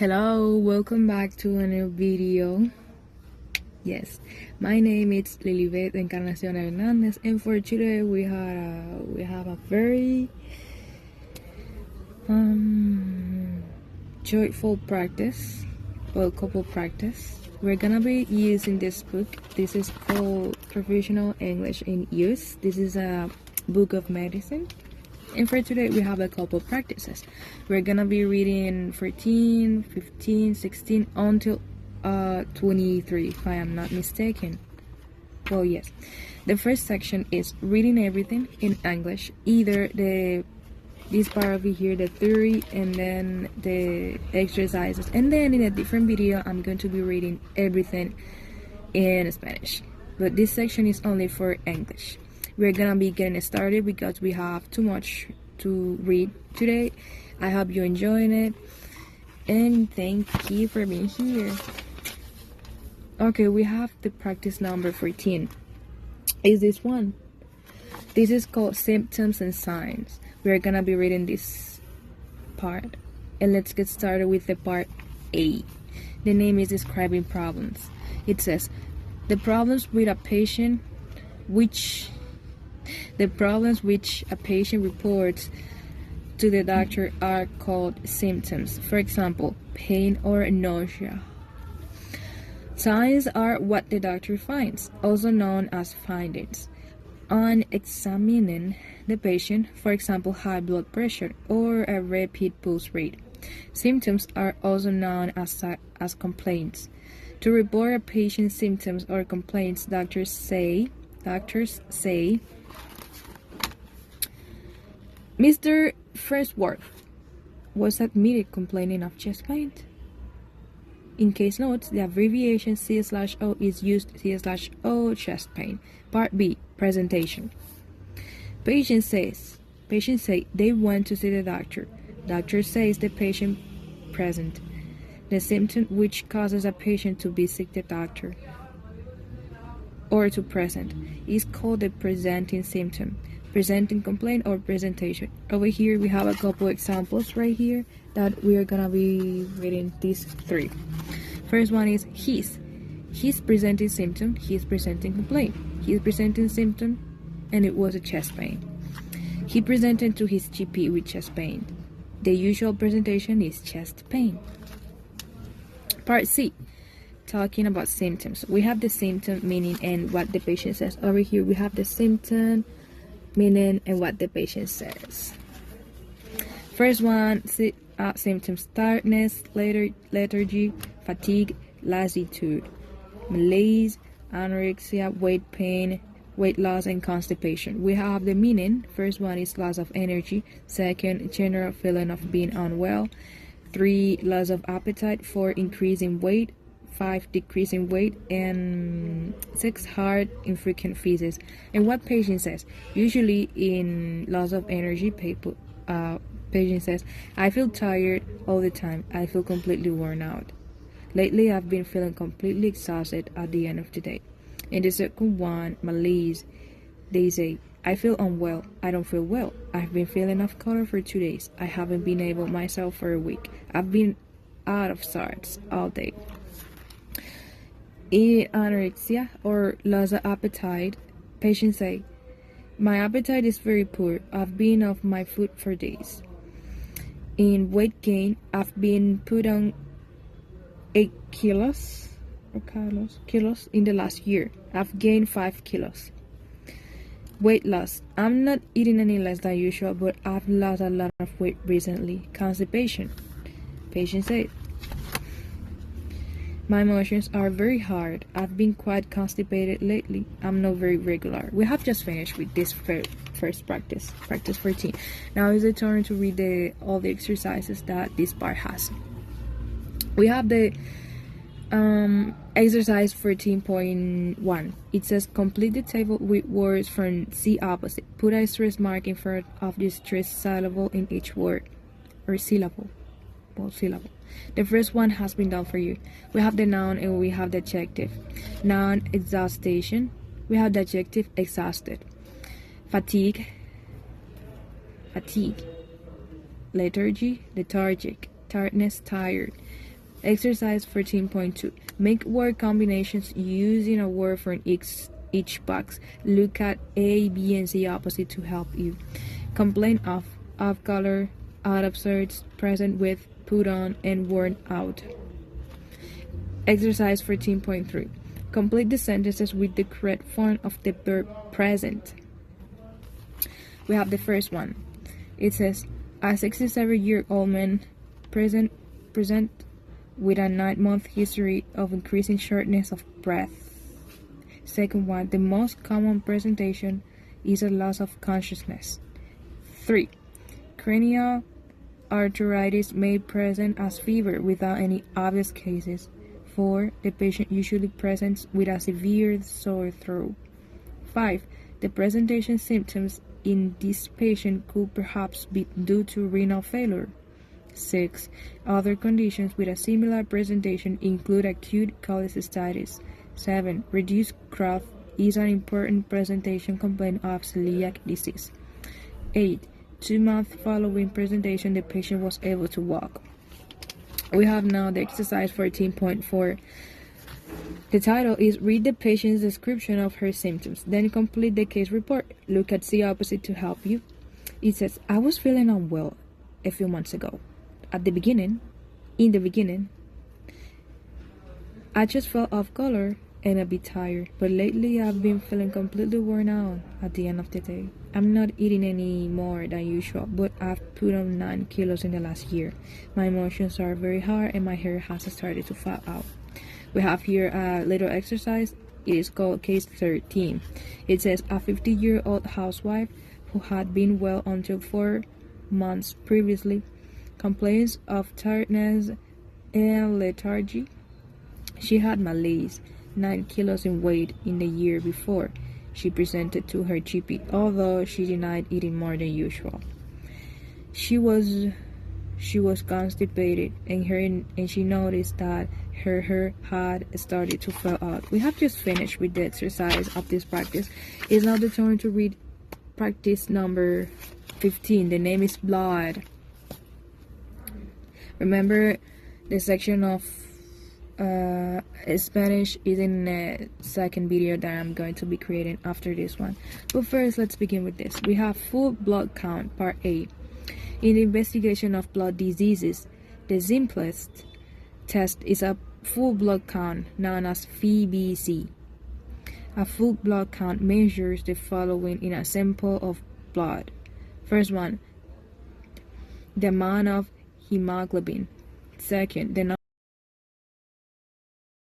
Hello, welcome back to a new video. Yes, my name is Lilibet Encarnacion Hernandez, and for today we have a very joyful practice, well, couple practice. We're gonna be using this book. This is called Professional English in Use. This is a book of medicine. And for today, we have a couple practices. We're gonna be reading 14, 15, 16 until 23, if I am not mistaken. Well, yes. The first section is reading everything in English. Either this part over here, the theory, and then the exercises. And then in a different video, I'm going to be reading everything in Spanish. But this section is only for English. We're gonna be getting started because we have too much to read today. I hope you're enjoying it, and thank you for being here. Okay, we have the practice number 14. Is this one? This is called Symptoms and Signs. We're gonna be reading this part, and let's get started with the part A. The name is Describing Problems. It says the problems which a patient reports to the doctor are called symptoms. For example, pain or nausea. Signs are what the doctor finds, also known as findings, on examining the patient, for example, high blood pressure or a rapid pulse rate. Symptoms are also known as complaints. To report a patient's symptoms or complaints, doctors say, Mr. Freshworth was admitted complaining of chest pain. In case notes, the abbreviation C/O is used C/O chest pain. Part B, presentation. Patient say they want to see the doctor. Doctor says the patient present. The symptom which causes a patient to visit the doctor or to present is called the presenting symptom. Presenting complaint or presentation. Over here we have a couple examples right here that we are gonna be reading these three. First one is his presenting symptom, his presenting complaint. His presenting symptom, and it was a chest pain. He presented to his GP with chest pain. The usual presentation is chest pain. Part C, talking about symptoms. We have the symptom, meaning, and what the patient says. Over here we have the symptom, meaning, and what the patient says. First one, symptoms: tiredness, lethargy, fatigue, lassitude, malaise, anorexia, weight pain, weight loss, and constipation. We have the meaning. First one is loss of energy. Second, general feeling of being unwell. 3, loss of appetite. 4, increase in weight. 5, decrease in weight, and 6, hard, infrequent feces. And what patient says? Usually in loss of energy, patient says, I feel tired all the time. I feel completely worn out. Lately, I've been feeling completely exhausted at the end of the day. In the second one, malaise, they say, I feel unwell. I don't feel well. I've been feeling off color for 2 days. I haven't been able myself for a week. I've been out of sorts all day. In anorexia or loss of appetite, patients say, my appetite is very poor. I've been off my food for days. In weight gain, I've been put on 8 kilos in the last year. I've gained 5 kilos. Weight loss, I'm not eating any less than usual, but I've lost a lot of weight recently. Constipation, patient said, my emotions are very hard. I've been quite constipated lately. I'm not very regular. We have just finished with this first practice 14. Now is the turn to read all the exercises that this part has. We have the exercise 14.1. It says complete the table with words from C opposite. Put a stress mark in front of the stressed syllable in each word or syllable. Syllable. The first one has been done for you. We have the noun and we have the adjective. Noun, exhaustion. We have the adjective, exhausted. Fatigue. Lethargy, lethargic. Tiredness, tired. Exercise 14.2. Make word combinations using a word from each box. Look at A, B, and C opposite to help you. Complain of color, out of sorts, present with, put on, and worn out. Exercise 14.3. Complete the sentences with the correct form of the verb present. We have the first one. It says, a 67-year-old man present with a 9-month history of increasing shortness of breath. Second one, the most common presentation is a loss of consciousness. 3. Cranial arthritis may present as fever without any obvious cases. 4. The patient usually presents with a severe sore throat. 5. The presentation symptoms in this patient could perhaps be due to renal failure. 6. Other conditions with a similar presentation include acute cholecystitis. 7. Reduced growth is an important presentation complaint of celiac disease. 8. 2 months following presentation, the patient was able to walk. We have now the exercise 14.4. The title is Read the patient's description of her symptoms, then complete the case report. Look at C opposite to help you. It says, I was feeling unwell a few months ago. In the beginning, I just felt off color and a bit tired, but lately I've been feeling completely worn out at the end of the day. I'm not eating any more than usual, but I've put on 9 kilos in the last year. My emotions are very hard and my hair has started to fall out. We have here a little exercise. It is called Case 13. It says a 50-year-old housewife who had been well until 4 months previously complains of tiredness and lethargy. She had malaise, 9 kilos in weight in the year before. She presented to her GP, although she denied eating more than usual. She was constipated, and she noticed that her hair had started to fall out. We have just finished with the exercise of this practice. It's now the turn to read practice number 15. The name is blood. Remember, the section of Spanish is in the second video that I'm going to be creating after this one. But first, let's begin with this. We have full blood count, part A. In the investigation of blood diseases, the simplest test is a full blood count known as FBC. A full blood count measures the following in a sample of blood. First one, the amount of hemoglobin. Second, the